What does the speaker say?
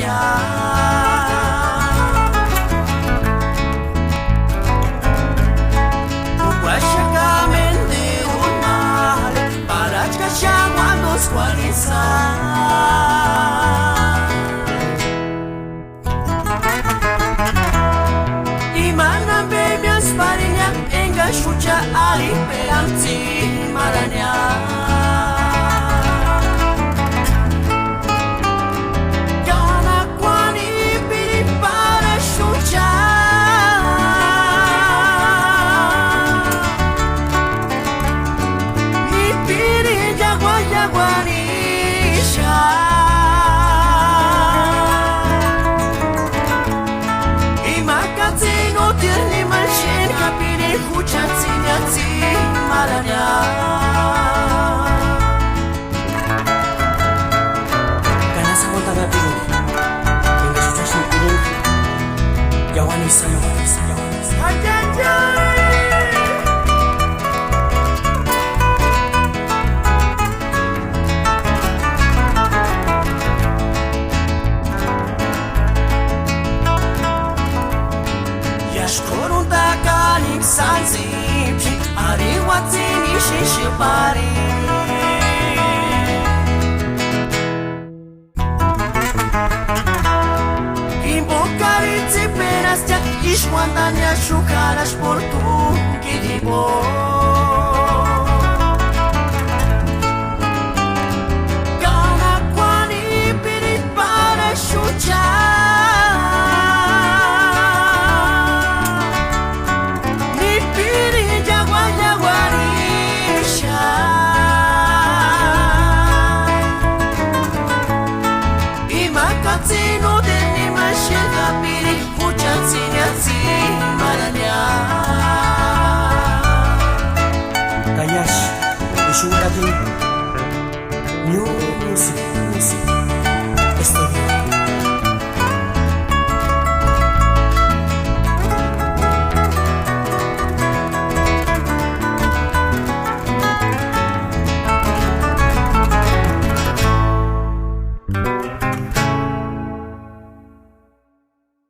maranya. Uguashakamente unale Parachka shaguando squaliza. Imana bemia sparinya enga shucha ali peanti maranya. Yawanisa, yawanisa, yawanisa. Yashkorun takanik sanzipshi Ariwatsini shishipari. Ishwandanya shukaras por tu kiribo. Gana kwani piri para shucha. Ni piri jagwa jaguarisha. Imakatsino de ni mashega piri Huchatsinyatsi maranya. Kayash, Ishuragi, New Music, Estoy